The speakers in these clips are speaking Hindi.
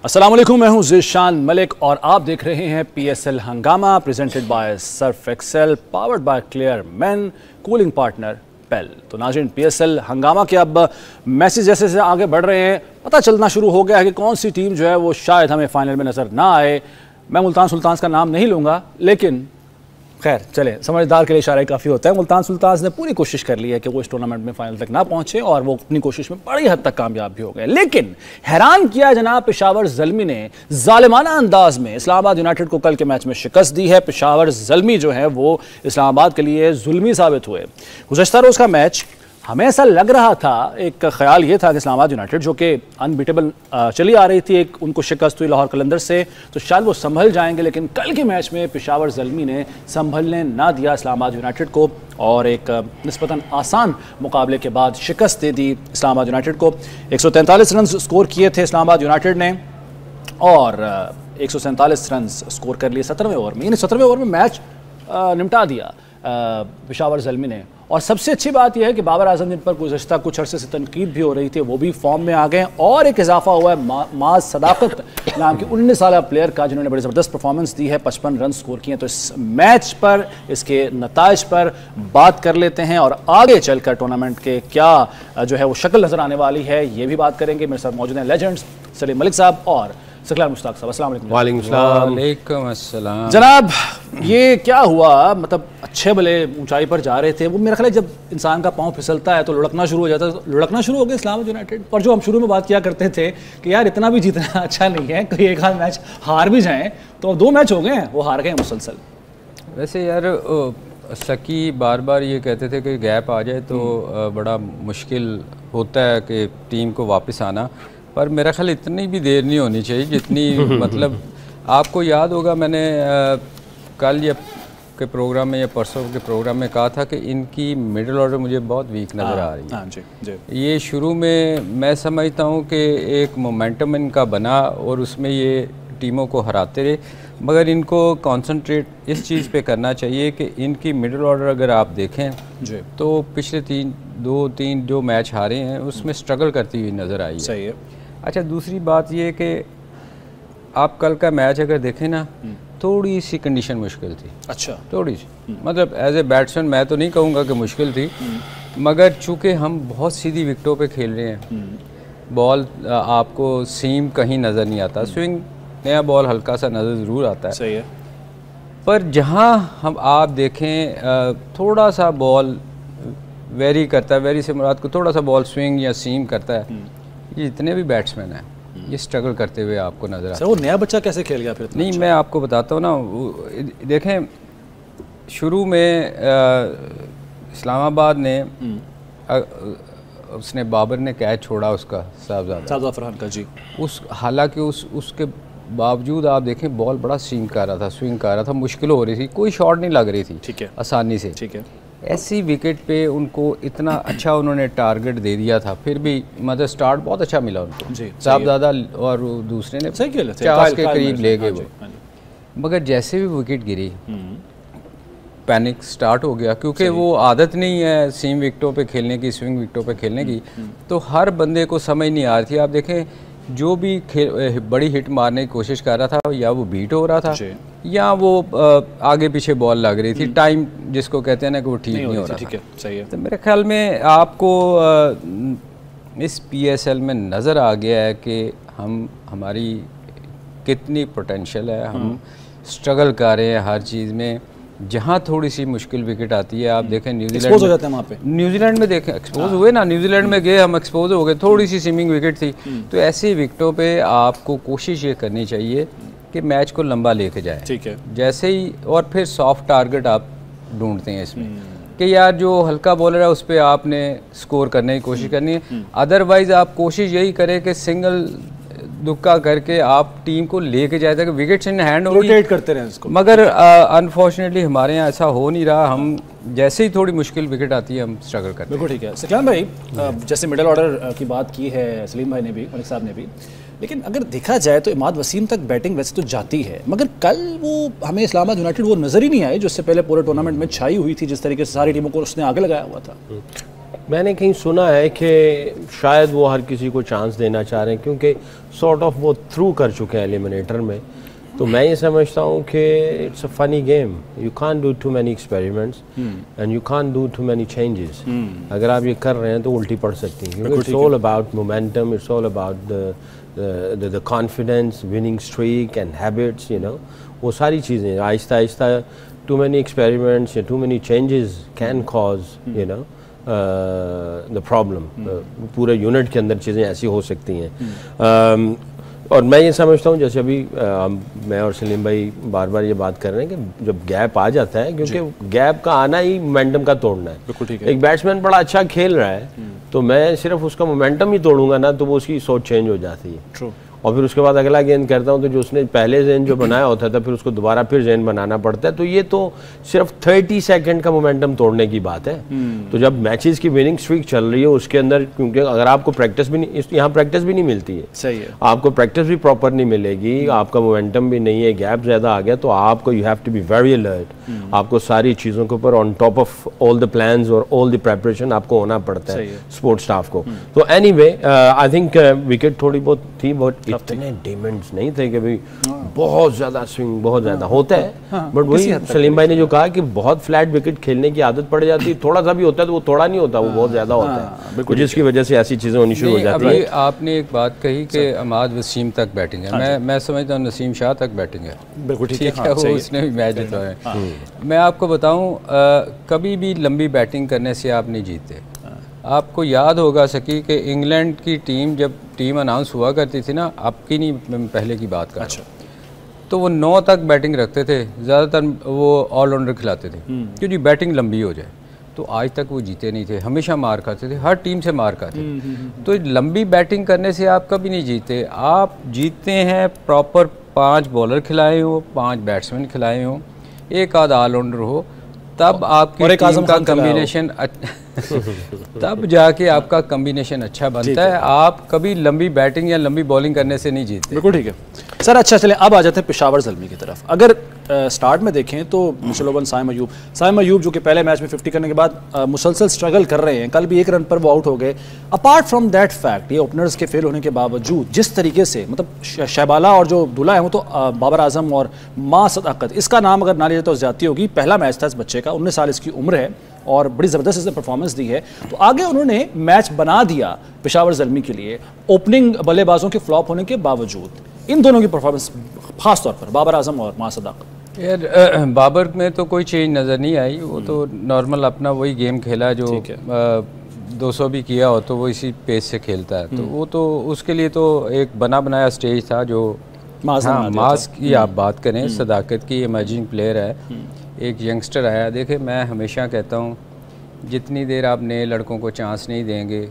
अस्सलाम वालेकुम, मैं हूं ज़ीशान मलिक और आप देख रहे हैं PSL हंगामा presented by Surf Excel powered by Clear Men cooling partner Pel. तो नाज़रीन, PSL हंगामा के अब मैसेज जैसे जैसे आगे बढ़ रहे हैं पता चलना शुरू हो गया है कि कौन सी टीम जो है वो शायद हमें फाइनल में नज़र ना आए। मैं मुल्तान सुल्तान्स का नाम नहीं लूँगा, लेकिन खैर चले, समझदार के लिए इशारा काफ़ी होता है। मुल्तान सुल्तान्स ने पूरी कोशिश कर ली है कि वो इस टूर्नामेंट में फाइनल तक ना पहुंचे और वो अपनी कोशिश में बड़ी हद तक कामयाब भी हो गए। लेकिन हैरान किया जनाब पेशावर ज़ल्मी ने जालिमाना अंदाज में इस्लामाबाद यूनाइटेड को कल के मैच में शिकस्त दी है। पेशावर ज़ल्मी जो है वो इस्लामाबाद के लिए जुल्मी साबित हुए। गुज़श्ता रोज़ का मैच हमें ऐसा लग रहा था, एक ख्याल ये था कि इस्लामाबाद यूनाइटेड जो कि अनबीटेबल चली आ रही थी, एक उनको शिकस्त हुई लाहौर कलंदर से, तो शायद वो संभल जाएंगे। लेकिन कल के मैच में पेशावर ज़ल्मी ने संभलने ना दिया इस्लामाबाद यूनाइटेड को और एक निस्बतन आसान मुकाबले के बाद शिकस्त दे दी इस्लामाबाद यूनाइटेड को। 143 रन स्कोर किए थे इस्लामाबाद यूनाइटेड ने और 147 रन स्कोर कर लिए 17वें ओवर में। यानी 17वें ओवर में मैच निपटा दिया पेशावर ज़ल्मी ने। और सबसे अच्छी बात यह है कि बाबर आजम जिन पर गुज़श्ता कुछ अरसे से तनकीद भी हो रही थी वो भी फॉर्म में आ गए और एक इजाफा हुआ है माज सदाकत नाम के 19 साल प्लेयर का, जिन्होंने बड़ी ज़बरदस्त परफॉर्मेंस दी है, 55 रन स्कोर किए। तो इस मैच पर, इसके नताइज पर बात कर लेते हैं और आगे चलकर टूर्नामेंट के क्या जो है वो शक्ल नज़र आने वाली है ये भी बात करेंगे। मेरे साथ मौजूद हैं लेजेंड्स सलीम मलिक साहब और सकलार मुश्ताक साहब। अस्सलाम वालेकुम अस्सलाम। जनाब, ये क्या हुआ? मतलब अच्छे भले ऊंचाई पर जा रहे थे, वो मेरा ख्याल है जब इंसान का पांव फिसलता है तो लुढ़कना शुरू हो जाता है। लुढ़कना शुरू हो गया इस्लामाबाद यूनाइटेड। और जो हम शुरू में बात किया करते थे कि यार इतना भी जीतना अच्छा नहीं है, कोई एक आध मैच हार भी जाएं, तो 2 मैच हो गए हैं वो हार गए मुसलसल। वैसे यार सकी बार बार ये कहते थे कि गैप आ जाए तो बड़ा मुश्किल होता है कि टीम को वापस आना, पर मेरा ख्याल इतनी भी देर नहीं होनी चाहिए जितनी मतलब आपको याद होगा मैंने कल या के प्रोग्राम में या परसों के प्रोग्राम में कहा था कि इनकी मिडिल ऑर्डर मुझे बहुत वीक नज़र आ रही है। जी, जी। ये शुरू में मैं समझता हूँ कि एक मोमेंटम इनका बना और उसमें ये टीमों को हराते रहे, मगर इनको कंसंट्रेट इस चीज़ पे करना चाहिए कि इनकी मिडिल ऑर्डर अगर आप देखें जी तो पिछले 2-3 जो मैच हारे हैं उसमें स्ट्रगल करती हुई नज़र आई है। सही है। अच्छा, दूसरी बात ये कि आप कल का मैच अगर देखें ना, थोड़ी सी कंडीशन मुश्किल थी। अच्छा, थोड़ी सी, मतलब एज ए बैट्समैन मैं तो नहीं कहूँगा कि मुश्किल थी, मगर चूँकि हम बहुत सीधी विकेटों पे खेल रहे हैं, बॉल आपको सीम कहीं नज़र नहीं आता, स्विंग नया बॉल हल्का सा नज़र ज़रूर आता है। सही है। पर जहाँ हम आप देखें थोड़ा सा बॉल वेरी करता है, वेरी से मुराद को थोड़ा सा बॉल स्विंग या सीम करता है, ये जितने भी बैट्समैन हैं ये स्ट्रगल करते हुए आपको नजर आता है। वो नया बच्चा कैसे खेल गया फिर? नहीं, मैं आपको बताता हूँ ना, देखें शुरू में इस्लामाबाद ने उसने बाबर ने कैच छोड़ा उसका साहबजादा फरहान का जी, हालांकि उसके बावजूद आप देखें बॉल बड़ा स्विंग कर रहा था, मुश्किल हो रही थी, कोई शॉट नहीं लग रही थी। ठीक है, आसानी से। ठीक है। ऐसी विकेट पे उनको इतना अच्छा उन्होंने टारगेट दे दिया था, फिर भी मतलब स्टार्ट बहुत अच्छा मिला उनको। साहबजादा और दूसरे ने 50 के करीब ले गए वो, मगर जैसे भी विकेट गिरी पैनिक स्टार्ट हो गया, क्योंकि वो आदत नहीं है सीम विकेटों पे खेलने की, स्विंग विकेटों पे खेलने की, तो हर बंदे को समझ नहीं आ रही थी। आप देखें जो भी बड़ी हिट मारने की कोशिश कर रहा था, या वो बीट हो रहा था या वो आगे पीछे बॉल लग रही थी, टाइम जिसको कहते हैं ना कि वो ठीक नहीं हो रहा था। सही है। तो मेरे ख्याल में आपको इस PSL में नज़र आ गया है कि हमारी कितनी पोटेंशियल है, हम स्ट्रगल कर रहे हैं हर चीज़ में। जहाँ थोड़ी सी मुश्किल विकेट आती है, आप देखें न्यूजीलैंड हो जाते हैं वहाँ पे, न्यूजीलैंड में देखें एक्सपोज हुए ना, न्यूजीलैंड में गए हम, एक्सपोज हो गए, थोड़ी सी स्विमिंग विकेट थी। तो ऐसी विकेटों पे आपको कोशिश ये करनी चाहिए कि मैच को लंबा लेके जाए। ठीक है। जैसे ही, और फिर सॉफ्ट टारगेट आप ढूंढते हैं इसमें कि यार जो हल्का बॉलर है उस पर आपने स्कोर करने की कोशिश करनी है, अदरवाइज आप कोशिश यही करें कि सिंगल दुक्का करके आप टीम को लेके जाए ताकि विकेट्स इन हैंड रोटेट करते रहें इसको। मगर अनफॉर्चुनेटली हमारे यहाँ ऐसा हो नहीं रहा, हम जैसे ही थोड़ी मुश्किल विकेट आती है हम स्ट्रगल करते हैं। बिल्कुल ठीक है। सकलान भाई, जैसे मिडिल ऑर्डर की बात की है सलीम भाई ने भी, मलिक साहब ने भी, लेकिन अगर देखा जाए तो इमाद वसीम तक बैटिंग वैसे तो जाती है, मगर कल वो हमें इस्लामाबाद यूनाइटेड वो नज़र ही नहीं आई जो इससे पहले पूरे टूर्नामेंट में छाई हुई थी, जिस तरीके से सारी टीमों को उसने आगे लगाया हुआ था। मैंने कहीं सुना है कि शायद वो हर किसी को चांस देना चाह रहे हैं क्योंकि सॉर्ट ऑफ वो थ्रू कर चुके हैं एलिमिनेटर में। तो मैं ये समझता हूँ कि it's a funny game, you can't do too many experiments and you can't do too many changes. अगर आप ये कर रहे हैं तो उल्टी पड़ सकती हैं, क्योंकि it's all about momentum, it's all about the confidence, winning streak and habits, you know, वो सारी चीज़ें आहिस्ता आहिस्ता टू मैनी एक्सपेरिमेंट्स या too many changes can cause you know the problem. पूरे यूनिट के अंदर चीज़ें ऐसी हो सकती हैं। और मैं ये समझता हूँ जैसे अभी मैं और सलीम भाई बार बार ये बात कर रहे हैं कि जब गैप आ जाता है, क्योंकि गैप का आना ही मोमेंटम का तोड़ना है। बिल्कुल ठीक है। एक बैट्समैन बड़ा अच्छा खेल रहा है तो मैं सिर्फ उसका मोमेंटम ही तोड़ूंगा ना, तो वो उसकी सोच चेंज हो जाती है। ट्रू। और फिर उसके बाद अगला गेंद करता हूँ तो जो उसने पहले जेन जो बनाया होता था फिर उसको दोबारा फिर जेन बनाना पड़ता है। तो ये तो सिर्फ 30 सेकंड का मोमेंटम तोड़ने की बात है। तो जब मैचेस की विनिंग स्ट्रीक चल रही है उसके अंदर, क्योंकि अगर आपको प्रैक्टिस भी नहीं, यहाँ प्रैक्टिस भी नहीं मिलती है, सही है, आपको प्रैक्टिस भी प्रॉपर नहीं मिलेगी, आपका मोमेंटम भी नहीं है, गैप ज़्यादा आ गया, तो आपको you have to be very alert. आपको सारी चीज़ों के ऊपर on top of all the plans और ऑल द प्रेपरेशन आपको होना पड़ता है स्पोर्ट्स स्टाफ को। तो एनीवे आई थिंक विकेट थोड़ी बहुत थी, बट इतने डिमेंड्स नहीं थे कि भाई बहुत ज्यादा स्विंग, बहुत ज्यादा होता है। बट वही सलीम भाई ने जो कहा कि बहुत फ्लैट विकेट खेलने की आदत पड़ जाती है, थोड़ा सा भी होता है तो वो थोड़ा नहीं होता, वो बहुत ज्यादा होता है, जिसकी वजह से ऐसी चीजें होनी शुरू हो जाती है। आपने एक बात कही कि अमाद वसीम तक बैटिंग है, मैं समझता हूँ नसीम शाह तक बैटिंग है। बिल्कुल ठीक है, वो उसने भी मैच जितवाया है। मैं आपको बताऊं, कभी भी लंबी बैटिंग करने से आप नहीं जीतते। आपको याद होगा सकी कि इंग्लैंड की टीम जब टीम अनाउंस हुआ करती थी ना, आपकी नहीं, मैं पहले की बात कर रहा हूं, तो वो 9 तक बैटिंग रखते थे, ज़्यादातर वो ऑलराउंडर खिलाते थे क्योंकि बैटिंग लंबी हो जाए। तो आज तक वो जीते नहीं थे, हमेशा मार खाते थे, हर टीम से मार खाते थे। तो लंबी बैटिंग करने से आप कभी नहीं जीते। आप जीतते हैं प्रॉपर 5 बॉलर खिलाए हो, 5 बैट्समैन खिलाए हो, एक आध ऑलराउंडर हो, तब आपकी टीम का कम्बिनेशन तब जाके आपका कम्बिनेशन अच्छा बनता है। आप कभी लंबी बैटिंग या लंबी बॉलिंग करने से नहीं जीतते। बिल्कुल ठीक है सर। अच्छा चलें, अब आ जाते हैं पेशावर ज़ल्मी की तरफ। अगर स्टार्ट में देखें तो मिशेल ओवन, साइम अयूब जो कि पहले मैच में 50 करने के बाद मुसलसल स्ट्रगल कर रहे हैं, कल भी 1 रन पर वो आउट हो गए। अपार्ट फ्रॉम दैट फैक्ट, ये ओपनर्स के फेल होने के बावजूद जिस तरीके से, मतलब शहबाला और जो दूल्हा है वो तो बाबर आजम और मां सदाकत, इसका नाम अगर ना लिया तो ज्यादती होगी। पहला मैच था इस बच्चे का, 19 साल इसकी उम्र है और बड़ी ज़बरदस्त इसने परफॉर्मेंस दी है। तो आगे उन्होंने मैच बना दिया पेशावर ज़ल्मी के लिए, ओपनिंग बल्लेबाजों के फ्लॉप होने के बावजूद। इन दोनों की परफॉर्मेंस खास तौर पर बाबर आजम और मां सदाकत। यार बाबर में तो कोई चेंज नज़र नहीं आई, वो तो नॉर्मल अपना वही गेम खेला जो 200 भी किया हो तो वो इसी पेस से खेलता है। तो वो तो उसके लिए तो एक बना बनाया स्टेज था जो मास की आप बात करें, सदाकत की इमर्जिंग प्लेयर है, एक यंगस्टर आया। देखे, मैं हमेशा कहता हूँ जितनी देर आप नए लड़कों को चांस नहीं देंगे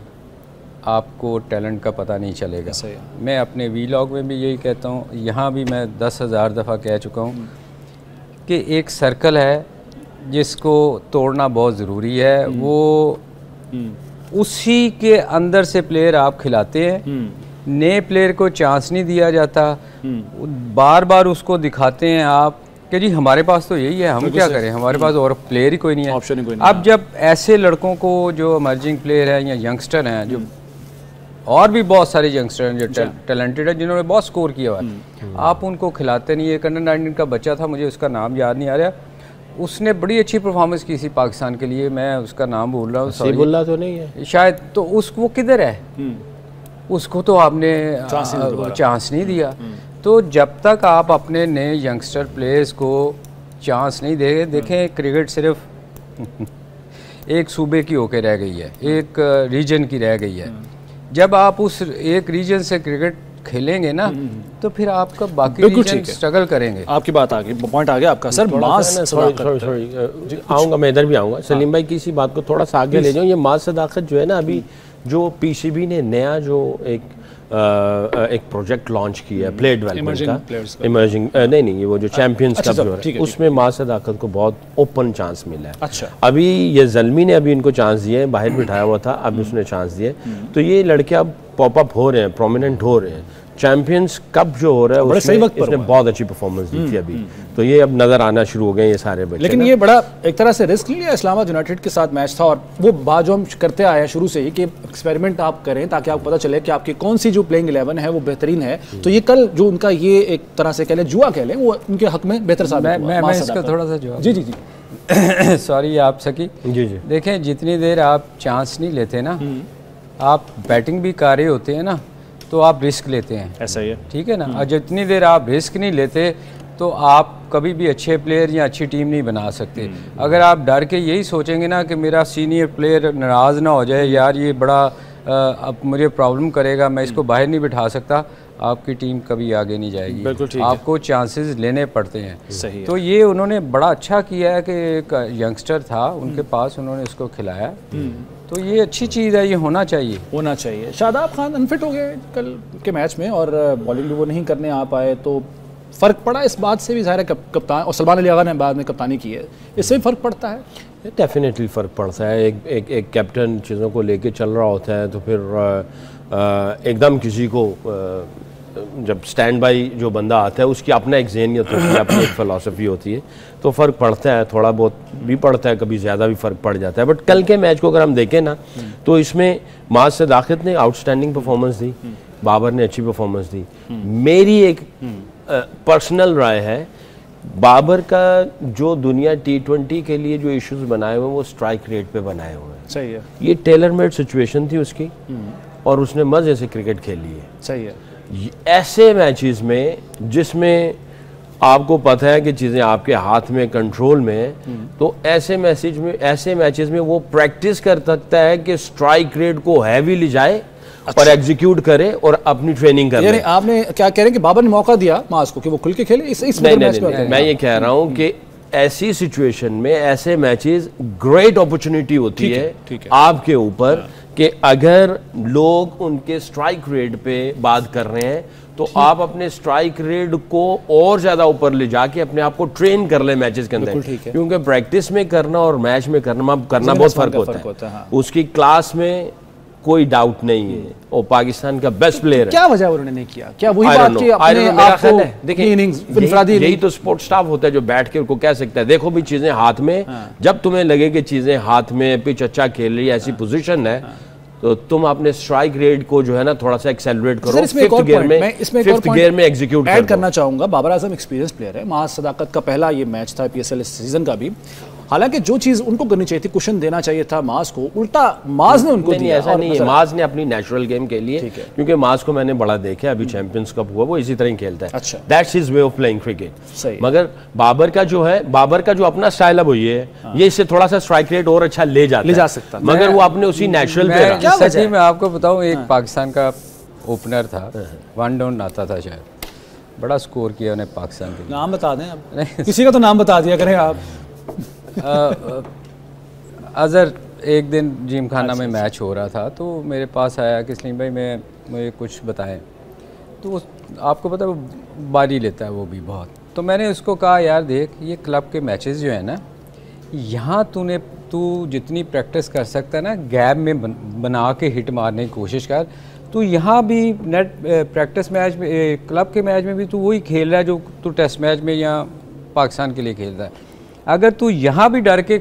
आपको टैलेंट का पता नहीं चलेगा। मैं अपने वीलॉग में भी यही कहता हूँ, यहाँ भी मैं 10,000 दफ़ा कह चुका हूँ कि एक सर्कल है जिसको तोड़ना बहुत ज़रूरी है। वो उसी के अंदर से प्लेयर आप खिलाते हैं, नए प्लेयर को चांस नहीं दिया जाता, बार बार उसको दिखाते हैं आप कि जी हमारे पास तो यही है, हम क्या करें, हमारे पास और प्लेयर ही कोई नहीं है, ऑप्शन ही कोई नहीं। अब जब ऐसे लड़कों को जो इमर्जिंग प्लेयर हैं या यंगस्टर हैं, जो और भी बहुत सारे यंगस्टर हैं जो टैलेंटेड है, जिन्होंने बहुत स्कोर किया हुआ है, आप उनको खिलाते नहीं। एक अंडर 19 का बच्चा था, मुझे उसका नाम याद नहीं आ रहा, उसने बड़ी अच्छी परफॉर्मेंस की थी पाकिस्तान के लिए, मैं उसका नाम भूल रहा हूँ, हसीबुल्लाह तो नहीं है शायद, तो वो किधर है, उसको तो आपने चांस नहीं दिया। तो जब तक आप अपने नए यंगस्टर प्लेयर्स को चांस नहीं देंगे, देखें क्रिकेट सिर्फ एक सूबे की होके रह गई है, एक रीजन की रह गई है। जब आप उस एक रीजन से क्रिकेट खेलेंगे ना तो फिर आपका बाकी रीजन स्ट्रगल करेंगे। आपकी बात आ गई, पॉइंट आ गया आपका सर। सॉरी आऊँगा, मैं इधर भी आऊँगा। सलीम भाई की इसी बात को थोड़ा सा आगे ले जाऊँ। ये मां सदाकत जो है ना, अभी जो पीसीबी ने नया जो एक प्रोजेक्ट लॉन्च किया है प्ले डेवलपमेंट का, इमर्जिंग नहीं वो जो चैंपियंस कप जो है उसमें मां सदाकत को बहुत ओपन चांस मिला है। अच्छा, अभी ये ज़ल्मी ने अभी इनको चांस दिए, बाहर बिठाया हुआ था, अब उसने चांस दिए। तो ये लड़के अब पॉप अप हो रहे हैं, प्रोमिनेंट हो रहे हैं। चैंपियंस कप जो हो रहा है उसमें इसने बहुत अच्छी परफॉर्मेंस दी थी अभी, तो ये अब नजर आना शुरू हो गए ये सारे बच्चे। लेकिन ये बड़ा एक तरह से रिस्क लिया, इस्लामाबाद यूनाइटेड के साथ मैच था और वो बात जो हम करते आए हैं शुरू से ही कि एक्सपेरिमेंट आप करें ताकि आपको पता चले कि आपकी कौन सी जो प्लेइंग 11 है वो बेहतरीन है। तो ये कल जो उनका ये एक तरह से कह लें जुआ कह लें, वो उनके हक में बेहतर साबित हुआ। मैं इसका थोड़ा सा जवाब, जी जी जी सॉरी आप सकी जी जी देखें, जितनी देर आप चांस नहीं लेते ना, आप बैटिंग भी कर रहे होते हैं ना, तो आप रिस्क लेते हैं, ऐसा ही है, ठीक है ना। और जितनी देर आप रिस्क नहीं लेते तो आप कभी भी अच्छे प्लेयर या अच्छी टीम नहीं बना सकते। अगर आप डर के यही सोचेंगे ना कि मेरा सीनियर प्लेयर नाराज़ ना हो जाए, यार ये बड़ा अब मुझे प्रॉब्लम करेगा, मैं इसको बाहर नहीं बिठा सकता, आपकी टीम कभी आगे नहीं जाएगी। बिल्कुल ठीक आपको चांसेस लेने पड़ते हैं। सही है। तो ये उन्होंने बड़ा अच्छा किया है कि एक यंगस्टर था उनके पास, उन्होंने उसको खिलाया, तो ये अच्छी चीज़ है, ये होना चाहिए। शादाब खान अनफिट हो गए कल के मैच में और बॉलिंग भी वो नहीं करने आ पाए, तो फ़र्क पड़ा इस बात से भी, ज़ाहिर है कप्तान और सलमान अली आगा ने बाद में कप्तानी की है, इससे भी फ़र्क पड़ता है। डेफिनेटली फ़र्क पड़ता है। एक कैप्टन चीज़ों को लेके चल रहा होता है तो फिर एकदम किसी को जब स्टैंड बाई जो बंदा आता है उसकी अपना एक ज़हनियत होती है, अपनी एक फ़िलासफ़ी होती है, तो फ़र्क पड़ता है, थोड़ा बहुत भी पड़ता है, कभी ज़्यादा भी फ़र्क पड़ जाता है। बट कल के मैच को अगर हम देखें ना तो इसमें माज सदाकत ने आउटस्टैंडिंग परफॉर्मेंस दी, बाबर ने अच्छी परफॉर्मेंस दी। मेरी एक पर्सनल राय है, बाबर का जो दुनिया T20 के लिए जो इश्यूज बनाए हुए हैं वो स्ट्राइक रेट पे बनाए हुए हैं। सही है, ये टेलर मेड सिचुएशन थी उसकी और उसने मज़े से क्रिकेट खेली है। सही है। ऐसे मैचेस में जिसमें आपको पता है कि चीज़ें आपके हाथ में, कंट्रोल में है, तो ऐसे मैचेस में वो प्रैक्टिस कर सकता है कि स्ट्राइक रेट को हैवी ले जाए और एग्जीक्यूट करे और अपनी ट्रेनिंग करे। यानी आपने क्या कह रहे हैं कि बाबर ने मौका दिया मास को कि वो खुल के खेले इस मैच में? मैं ये कह रहा हूँ कि ऐसी सिचुएशन में ऐसे मैचेस ग्रेट अपॉर्चुनिटी होती है आपके ऊपर कि अगर लोग उनके स्ट्राइक रेट पे बात कर रहे हैं तो आप अपने स्ट्राइक रेट को और ज्यादा ऊपर ले जाके अपने आप को ट्रेन कर ले मैचेस के अंदर, क्योंकि प्रैक्टिस में करना और मैच में करना बहुत फर्क होता है। उसकी क्लास में कोई डाउट नहीं है, वो पाकिस्तान का बेस्ट प्लेयर है। क्या वजह उन्होंने नहीं किया? क्या वही बात कि अपने आप को देखिए, यही तो स्पोर्ट स्टाफ होता है जो बैठ के उनको कह सकता है देखो भी चीजें हाथ में, जब तुम्हें लगे कि चीजें हाथ में, पिच अच्छा खेल रही है, ऐसी पोजीशन है, तो तुम अपने स्ट्राइक रेट को जो है ना थोड़ा सा एक्सेलरेट करो, फिफ्थ गियर में एग्जीक्यूट ऐड करना चाहूंगा। बाबर आजम एक्सपीरियंस प्लेयर है, माज सदाकत का पहला ये मैच था PSL इस सीजन का भी, हालांकि जो चीज उनको करनी चाहिए थी, कुशन देना चाहिए था माज को, उल्टा माज ने उनको दिया। ऐसा नहीं है, माज ने अपनी नेचुरल गेम के लिए, क्योंकि माज को मैंने बड़ा देखा, अभी चैंपियंस कप हुआ वो इसी तरह ही खेलता है। अच्छा, that's his way of playing cricket. मगर बाबर का जो अपना स्टाइल अब ये है, ये इससे थोड़ा सा स्ट्राइक रेट और अच्छा ले जा सकता, मगर वो अपने उसी नेचुरल पे। मैं आपको बताऊं, एक पाकिस्तान का ओपनर था, 1 डाउन आता था शायद, बड़ा स्कोर किया उन्हें पाकिस्तान के। नाम बता दें आप, किसी का तो नाम बता दिया करें आप। अजहर एक दिन जिम खाना में मैच हो रहा था तो मेरे पास आया कि सलीम भाई मुझे कुछ बताएं, तो आपको पता है वो बारी लेता है वो भी बहुत, तो मैंने उसको कहा यार देख, ये क्लब के मैचेस जो है ना, यहाँ तू जितनी प्रैक्टिस कर सकता है ना, गैप में बना के हिट मारने की कोशिश कर, तो यहाँ भी नेट प्रैक्टिस मैच में, क्लब के मैच में भी तू वही खेल रहा है जो तू टेस्ट मैच में या पाकिस्तान के लिए खेल रहा है। अगर तू यहाँ भी डर के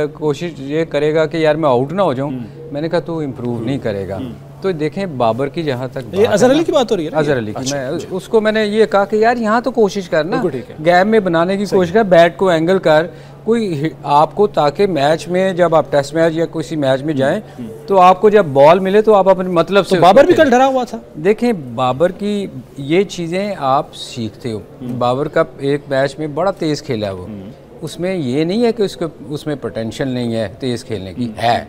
कोशिश ये करेगा कि यार मैं आउट ना हो जाऊँ, मैंने कहा तू इम्प्रूव नहीं करेगा। तो देखें बाबर की जहाँ तक अजहर अली की बात हो रही है, अजहर अली की, मैं उसको मैंने ये कहा कि यार यहाँ तो कोशिश कर ना, गैप में बनाने की कोशिश कर, बैट को एंगल कर कोई आपको, ताकि मैच में जब आप टेस्ट मैच या किसी मैच में जाएं तो आपको जब बॉल मिले तो आप अपने मतलब से। बाबर भी कल डरा हुआ था। देखें बाबर की ये चीज़ें आप सीखते हो, बाबर का एक मैच में बड़ा तेज़ खेला है वो, उसमें ये नहीं है कि उसमें पोटेंशियल नहीं है तेज़ खेलने की, है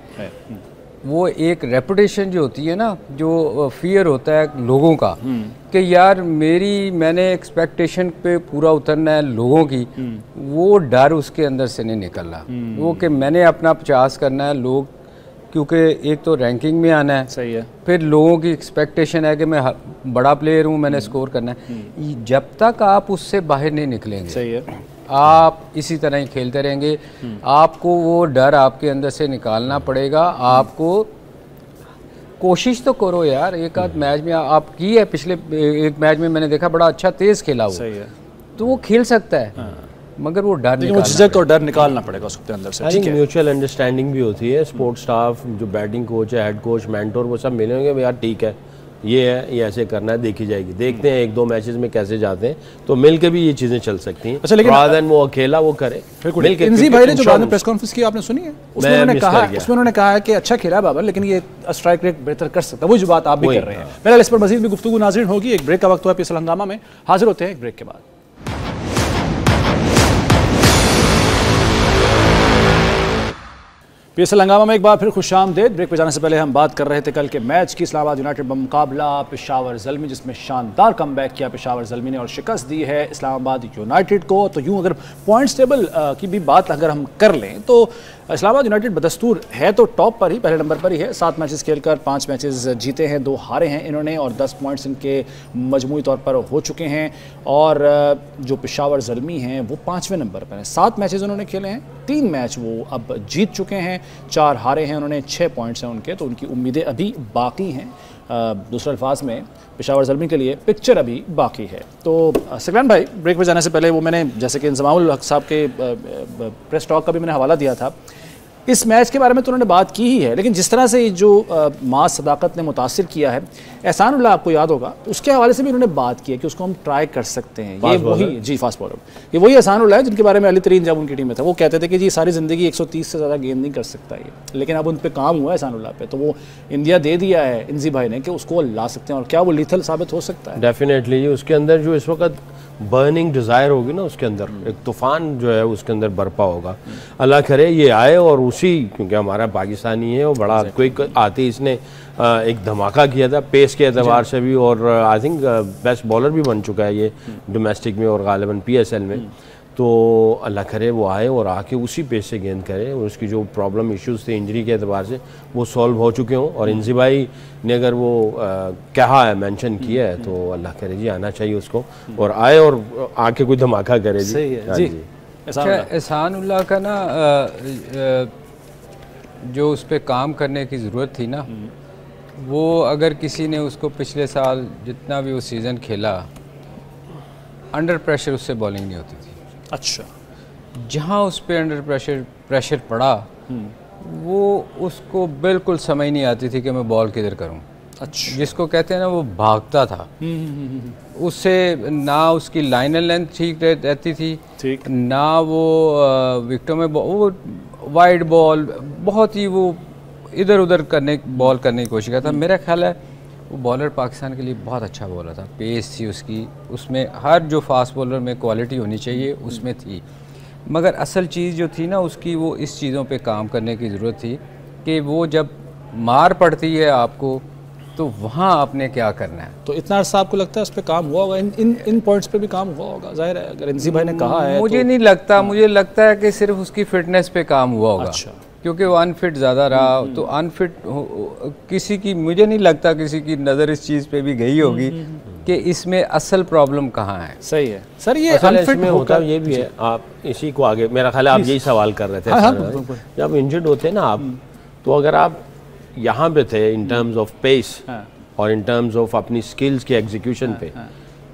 वो एक रेपुटेशन जो होती है ना, जो फियर होता है लोगों का कि यार मैंने एक्सपेक्टेशन पे पूरा उतरना है लोगों की, वो डर उसके अंदर से नहीं निकल रहा, वो कि मैंने अपना 50 करना है, लोग क्योंकि एक तो रैंकिंग में आना है, सही है, फिर लोगों की एक्सपेक्टेशन है कि मैं बड़ा प्लेयर हूँ, मैंने स्कोर करना है। जब तक आप उससे बाहर नहीं निकलेंगे, सही है, आप इसी तरह ही खेलते रहेंगे, आपको वो डर आपके अंदर से निकालना पड़ेगा, आपको कोशिश तो करो यार, एक आध मैच में आप की है, पिछले एक मैच में मैंने देखा बड़ा अच्छा तेज खेला वो, सही है, तो वो खेल सकता है। मगर वो डर झिझक और डर निकालना पड़ेगा उसके अंदर से। ठीक है, म्यूचुअल अंडरस्टैंडिंग भी होती है, स्पोर्ट स्टाफ, जो बैटिंग कोच है, हेड कोच, मेंटोर, वो सब मिलेंगे, यार ठीक है ये है, ये ऐसे करना है, देखी जाएगी, देखते हैं 1-2 मैचेस में कैसे जाते हैं, तो मिल के भी ये चीजें चल सकती हैं। अच्छा, लेकिन वो अकेला वो करे। इंजी भाई ने जो बाद में प्रेस कॉन्फ्रेंस की आपने सुनी है, उसमें उन्होंने कहा है कि अच्छा खेला बाबर, लेकिन ये स्ट्राइक रेट बेहतर कर सकता है, वो जो बात आप भी कर रहे हैं। मेरा इस पर मजीद भी गुफ्तगू नाज़रीन होगी। एक ब्रेक का वक्त हुआ पीएसएल हंगामा में, हाजिर होते हैं एक ब्रेक के बाद। पीएसएल हंगामा में एक बार फिर खुशामदीद। ब्रेक पे जाने से पहले हम बात कर रहे थे कल के मैच की, इस्लामाबाद यूनाइटेड मुकाबला पेशावर ज़ल्मी, जिसमें शानदार कमबैक किया पेशावर ज़ल्मी ने और शिकस्त दी है इस्लामाबाद यूनाइटेड को। तो यूं अगर पॉइंट्स टेबल की भी बात अगर हम कर लें तो इस्लामाबाद यूनाइटेड बदस्तूर है तो टॉप पर ही, पहले नंबर पर ही है। 7 मैचेस खेलकर 5 मैचेस जीते हैं, 2 हारे हैं इन्होंने और 10 पॉइंट्स इनके मजमूई तौर पर हो चुके हैं। और जो पेशावर ज़ल्मी हैं वो 5वें नंबर पर हैं। 7 मैचेस उन्होंने खेले हैं, 3 मैच वो अब जीत चुके हैं, 4 हारे हैं उन्होंने, 6 पॉइंट्स हैं उनके, तो उनकी उम्मीदें अभी बाकी हैं। दूसरे अल्फाज में पेशावर ज़ल्मी के लिए पिक्चर अभी बाकी है। तो सकलान भाई, ब्रेक पे जाने से पहले वो मैंने जैसे कि इंज़माउल हक साहब के प्रेस टॉक का भी मैंने हवाला दिया था, इस मैच के बारे में तो उन्होंने बात की ही है, लेकिन जिस तरह से जो मास सदाकत ने मुतासिर किया है, एहसानुल्लाह आपको याद होगा, उसके हवाले से भी उन्होंने बात की है कि उसको हम ट्राई कर सकते हैं। ये वही जी फास्ट बॉलर, ये वही एहसानुल्लाह है जिनके बारे में अली तरीन जब उनकी टीम में था वो कहते थे कि जी सारी ज़िंदगी 130 से ज़्यादा गेंद नहीं कर सकता ये, लेकिन अब उन पर काम हुआ है एहसानुल्लाह पे, तो वो इंडिया दे दिया है इंजी भाई ने कि उसको ला सकते हैं। और क्या वो लीथल साबित हो सकता है? डेफिनेटली उसके अंदर जो इस वक्त बर्निंग डिज़ायर होगी ना, उसके अंदर एक तूफ़ान जो है उसके अंदर बरपा होगा। अल्लाह करे ये आए और उसी, क्योंकि हमारा पाकिस्तानी है, वो बड़ा क्विक आते इसने एक धमाका किया था पेस के एतबार से भी, और आई थिंक बेस्ट बॉलर भी बन चुका है ये डोमेस्टिक में और गालिबन पीएसएल में। तो अल्लाह करे वो आए और आके उसी पेस से गेंद करे और उसकी जो प्रॉब्लम इश्यूज़ थे इंजरी के एतबार से वो सॉल्व हो चुके हों। और इंजी भाई ने अगर वो कहा है, मेंशन किया है, तो अल्लाह करे जी आना चाहिए उसको और आए और आके कोई धमाका करे जी। सही है जी। एहसानुल्लाह का ना जो उस पर काम करने की ज़रूरत थी ना, वो अगर किसी ने उसको पिछले साल जितना भी वो सीज़न खेला, अंडर प्रेशर उससे बॉलिंग नहीं होती थी। अच्छा, जहाँ उस पे अंडर प्रेशर पड़ा, वो उसको बिल्कुल समझ नहीं आती थी कि मैं बॉल किधर करूँ। अच्छा, जिसको कहते हैं ना वो भागता था, उससे ना उसकी लाइनर लेंथ ठीक रहती थी, ठीक ना वो विकेटों में वो वाइड बॉल बहुत ही वो इधर उधर बॉल करने की कोशिश करता था। मेरा ख्याल है वो बॉलर पाकिस्तान के लिए बहुत अच्छा बॉलर था, पेस थी उसकी, उसमें हर जो फास्ट बॉलर में क्वालिटी होनी चाहिए उसमें थी। मगर असल चीज़ जो थी ना उसकी, वो इस चीज़ों पे काम करने की ज़रूरत थी कि वो जब मार पड़ती है आपको तो वहाँ आपने क्या करना है। तो इतना अर्सा आपको लगता है उस पर काम हुआ होगा, इन पॉइंट्स पे भी काम हुआ होगा? जाहिर है अगर इंजी भाई ने कहा है, मुझे नहीं लगता, मुझे लगता है कि सिर्फ उसकी फिटनेस पे काम हुआ होगा। अच्छा, क्योंकि वो अनफिट ज़्यादा रहा, तो अनफिट किसी की, मुझे नहीं लगता किसी की नज़र इस चीज़ पे भी गई होगी कि इसमें असल प्रॉब्लम कहाँ है। सही है सर, ये अनफिट में होता ये भी है। आप इसी को आगे, मेरा ख्याल है आप यही सवाल कर रहे थे, जब इंजर्ड होते हैं ना आप, तो अगर आप यहाँ पे थे इन टर्म्स ऑफ पेस और इन टर्म्स ऑफ अपनी स्किल्स के एग्जीक्यूशन पे,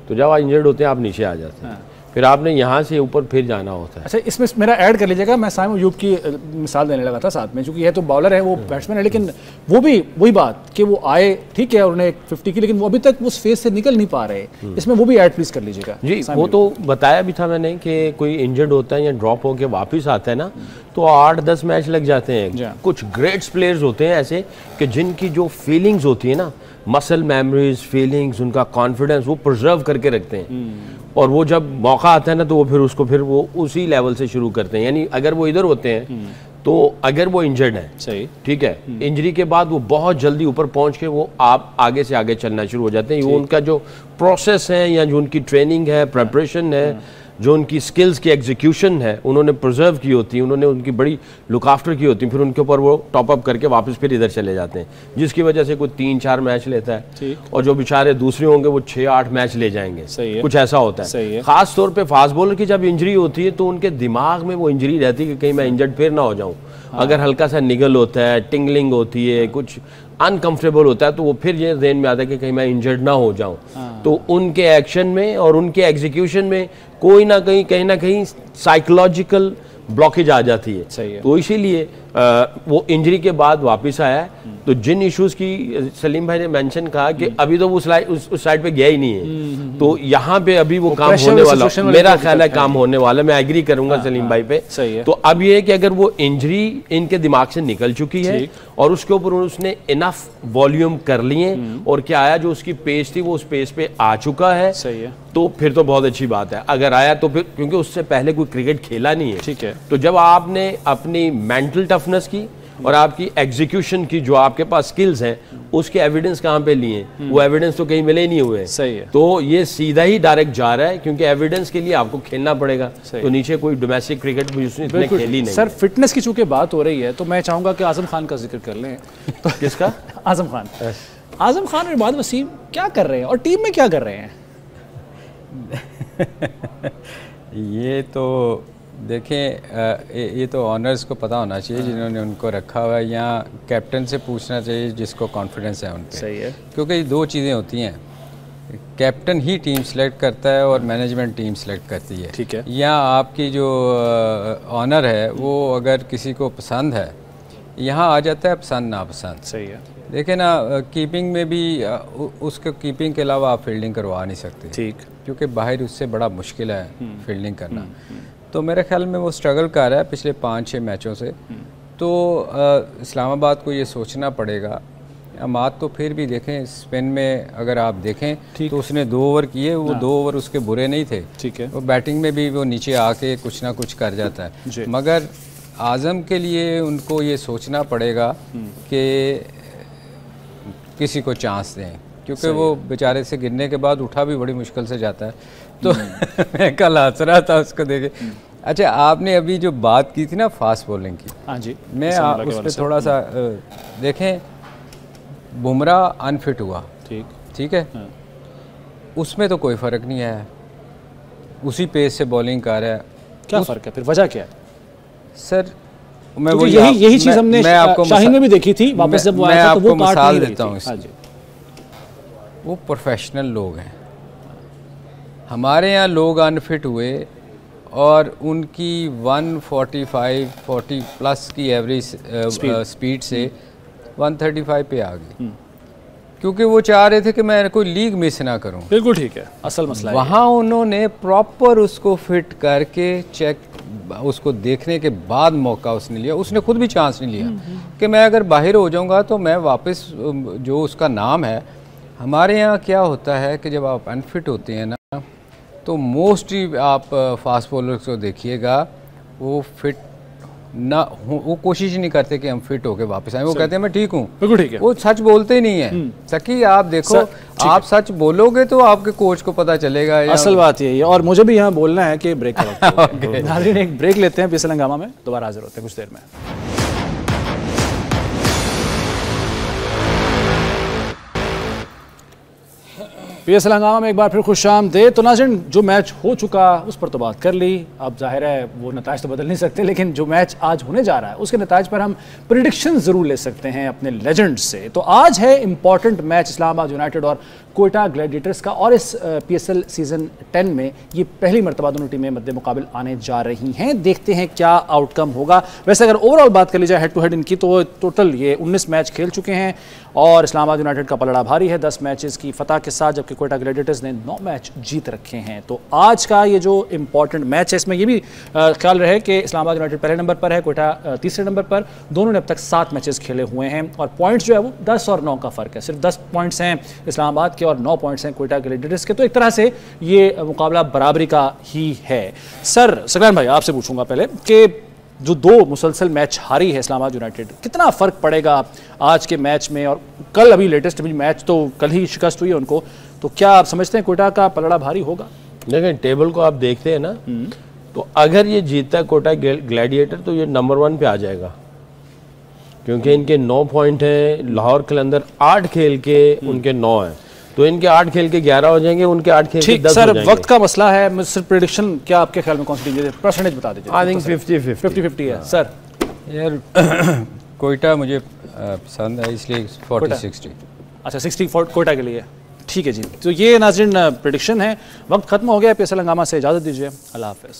तो जब आप इंजर्ड होते हैं आप नीचे आ जाते हैं, फिर आपने यहाँ से ऊपर फिर जाना होता है। अच्छा, इसमें मेरा ऐड कर लीजिएगा, मैं साइम अयूब की मिसाल देने लगा था साथ में, क्योंकि यह तो बॉलर है, वो बैट्समैन है, लेकिन वो भी वही बात कि वो आए, ठीक है, उन्होंने 50 की, लेकिन वो अभी तक उस फेज से निकल नहीं पा रहे। इसमें वो भी ऐड प्लीज कर लीजिएगा जी। वो तो बताया भी था मैंने कि कोई इंजर्ड होता है या ड्रॉप होकर वापस आता है ना, तो 8-10 मैच लग जाते हैं। कुछ ग्रेट्स प्लेयर्स होते हैं ऐसे कि जिनकी जो फीलिंग्स होती है ना, मसल मेमोरीज, फीलिंग्स, उनका कॉन्फिडेंस वो प्रिजर्व करके रखते हैं, और वो जब मौका आता है ना तो वो उसी लेवल से शुरू करते हैं। यानी अगर वो इधर होते हैं तो अगर वो इंजर्ड है, सही, ठीक है, इंजरी के बाद वो बहुत जल्दी ऊपर पहुंच के वो आप आगे से आगे चलना शुरू हो जाते हैं। वो उनका जो प्रोसेस है या जो उनकी ट्रेनिंग है, प्रेपरेशन है, जो उनकी स्किल्स की एग्जीक्यूशन है, उन्होंने प्रिजर्व की होती है, उन्होंने उनकी बड़ी लुक आफ्टर की होती है, फिर उनके ऊपर वो टॉप अप करके वापस फिर इधर चले जाते हैं, जिसकी वजह से कोई 3-4 मैच लेता है और जो बेचारे दूसरे होंगे वो 6-8 मैच ले जाएंगे। कुछ ऐसा होता है। खास तौर पे फास्ट बॉलर की जब इंजरी होती है तो उनके दिमाग में वो इंजरी रहती है कि कहीं मैं इंजर्ड फिर ना हो जाऊं। अगर हल्का सा निगल होता है, टिंगलिंग होती है, कुछ अनकंफर्टेबल होता है, तो वो फिर ये ज़हन में आता है कि कहीं मैं इंजर्ड ना हो जाऊं। तो उनके एक्शन में और उनके एग्जीक्यूशन में कोई ना कहीं साइकोलॉजिकल ब्लॉकेज आ जाती है। सही है। तो इसीलिए वो इंजरी के बाद वापस आया है। तो जिन इश्यूज की सलीम भाई ने मेंशन कहा कि अभी तो वो उस साइड पे गया ही नहीं है, तो यहाँ पे अभी वो काम होने वाला, मेरा ख्याल है काम होने वाला, मैं एग्री करूंगा सलीम भाई पे। सही है। तो अब ये है कि अगर वो इंजरी इनके दिमाग से निकल चुकी है और उसके ऊपर उसने इनफ वॉल्यूम कर लिए और क्या आया, जो उसकी पेस थी वो उस पेस पे आ चुका है, सही है, तो फिर तो बहुत अच्छी बात है। अगर आया तो फिर, क्योंकि उससे पहले कोई क्रिकेट खेला नहीं है, ठीक है, तो जब आपने अपनी मेंटल टफनेस की और आपकी एग्जीक्यूशन की, जो आपके पास स्किल्स हैं, उसके एविडेंस कहाँ पे लिए? वो एविडेंस तो कहीं मिले ही नहीं हुए। सही है। तो ये सीधा ही डायरेक्ट जा रहा है, क्योंकि एविडेंस के लिए आपको खेलना पड़ेगा। तो नीचे कोई डोमेस्टिक क्रिकेट भी उसने इतने खेली नहीं। सर फिटनेस की चूंकि बात हो रही है तो मैं चाहूंगा कि आजम खान का जिक्र कर लें। तो किसका? आजम खान। आजम खान और इबाद वसीम क्या कर रहे हैं और टीम में क्या कर रहे हैं? ये तो देखें, ये तो ऑनर्स को पता होना चाहिए जिन्होंने उनको रखा हुआ है, या कैप्टन से पूछना चाहिए जिसको कॉन्फिडेंस है उन पे। सही है। क्योंकि दो चीज़ें होती हैं, कैप्टन ही टीम सेलेक्ट करता है और मैनेजमेंट टीम सेलेक्ट करती है। ठीक है। या आपकी जो ऑनर है वो अगर किसी को पसंद है, यहाँ आ जाता है पसंद नापसंद। सही है। देखें ना, कीपिंग में भी उसके कीपिंग के अलावा आप फील्डिंग करवा नहीं सकते। ठीक। क्योंकि बाहर उससे बड़ा मुश्किल है फील्डिंग करना। तो मेरे ख्याल में वो स्ट्रगल कर रहा है पिछले 5-6 मैचों से। तो इस्लामाबाद को ये सोचना पड़ेगा। अमाद तो फिर भी देखें, स्पिन में अगर आप देखें तो उसने 2 ओवर किए, वो 2 ओवर उसके बुरे नहीं थे। ठीक है। वो बैटिंग में भी वो नीचे आके कुछ ना कुछ कर जाता है। मगर आज़म के लिए उनको ये सोचना पड़ेगा कि किसी को चांस दें, क्योंकि वो बेचारे से गिरने के बाद उठा भी बड़ी मुश्किल से जाता है। तो मैं कल हंस रहा था उसको देखे। अच्छा, आपने अभी जो बात की थी ना फास्ट बॉलिंग की, हाँ जी, मैं उस पर थोड़ा सा देखें, बुमराह अनफिट हुआ, ठीक है, उसमें तो कोई फ़र्क नहीं आया, उसी पेस से बॉलिंग कर रहा है। क्या फ़र्क है फिर? वजह क्या है सर? मैं वो यही चीज़ हमने शाहीन में भी देखी थी। वापस जब वो आया था तो वो मिसाल देता हूँ। वो प्रोफेशनल लोग हैं। हमारे यहाँ लोग अनफिट हुए और उनकी 145-40 प्लस की एवरेज स्पीड से 135 पे आ गई, क्योंकि वो चाह रहे थे कि मैं कोई लीग मिस ना करूं। बिल्कुल ठीक है, असल मसला है। वहाँ उन्होंने प्रॉपर उसको फिट करके चेक, उसको देखने के बाद मौका उसने लिया। उसने खुद भी चांस नहीं लिया कि मैं अगर बाहर हो जाऊंगा तो मैं वापस, जो उसका नाम है, हमारे यहाँ क्या होता है कि जब आप अनफिट होते हैं ना, तो मोस्टली आप फास्ट बॉलर्स को देखिएगा, वो फिट ना, वो कोशिश नहीं करते कि हम फिट होके वापस आए। वो कहते हैं मैं ठीक हूँ। बिल्कुल ठीक है। वो सच बोलते नहीं है। सकी आप देखो, आप सच बोलोगे तो आपके कोच को पता चलेगा। असल बात यही है। और मुझे भी यहाँ बोलना है कि ब्रेक नाज़रीन एक ब्रेक लेते हैं, पीएसएल हंगामा में दोबारा हाजिर होते हैं कुछ देर में। पीएसएल हंगामा में एक बार फिर खुशामदीद। तो नाज़रीन, जो मैच हो चुका उस पर तो बात कर ली। अब जाहिर है वो नताइज तो बदल नहीं सकते, लेकिन जो मैच आज होने जा रहा है उसके नताइज पर हम प्रिडिक्शन ज़रूर ले सकते हैं अपने लेजेंड से। तो आज है इंपॉर्टेंट मैच इस्लामाबाद यूनाइटेड और कोयटा ग्लैडिएटर्स का, और इस पीएसएल सीज़न 10 में ये पहली मरतबा दोनों टीमें मद्दे मुकाबिल आने जा रही हैं। देखते हैं क्या आउटकम होगा। वैसे अगर ओवरऑल बात कर ली जाए हेड टू हेड इनकी, तो टोटल ये 19 मैच खेल चुके हैं और इस्लामाबाद यूनाइटेड का पलड़ा भारी है 10 मैचेस की फतह के साथ, जबकि कोयटा ग्लैडिएटर्स ने 9 मैच जीत रखे हैं। तो आज का ये जो इंपॉर्टेंट मैच है, इसमें ये भी ख्याल रहे कि इस्लामाबाद यूनाइटेड पहले नंबर पर है, कोयटा तीसरे नंबर पर। दोनों ने अब तक 7 मैचेस खेले हुए हैं और पॉइंट्स जो है वो 10 और 9 का फ़र्क है। सिर्फ 10 पॉइंट्स हैं इस्लामाबाद के और 9 पॉइंट्स हैं कोयटा ग्लैडिएटर्स के। तो एक तरह से ये मुकाबला बराबरी का ही है। सर सकरान भाई, आपसे पूछूंगा पहले कि जो 2 मुसलसल मैच हारी है इस्लामाबाद यूनाइटेड, कितना फ़र्क पड़ेगा आज के मैच में? और कल अभी लेटेस्ट अभी मैच तो कल ही शिकस्त हुई है उनको, तो क्या आप समझते हैं कोयटा का पलड़ा भारी होगा? देखिए, टेबल को आप देखते हैं ना, तो अगर ये जीतता है कोयटा ग्लैडिएटर तो ये नंबर 1 पे आ जाएगा, क्योंकि इनके 9 पॉइंट हैं। लाहौर कलंदर 8 खेल के उनके 9 हैं, तो इनके 8 खेल के 11 हो जाएंगे, उनके 8 खेल के 10 सर, हो जाएंगे। वक्त का मसला है। सिर्फ प्रेडिक्शन क्या आपके ख्याल में कौन सी टीम? परसेंटेज बता दीजिए। आई थिंक 50-50 है सर। यार कोयटा मुझे पसंद है इसलिए 40-60। अच्छा 60 कोयटा के लिए, ठीक है जी। तो ये नाज़रीन प्रेडिक्शन है। वक्त खत्म हो गया। PSL हंगामा से इजाज़त दीजिए, अल्लाह हाफ़िज़।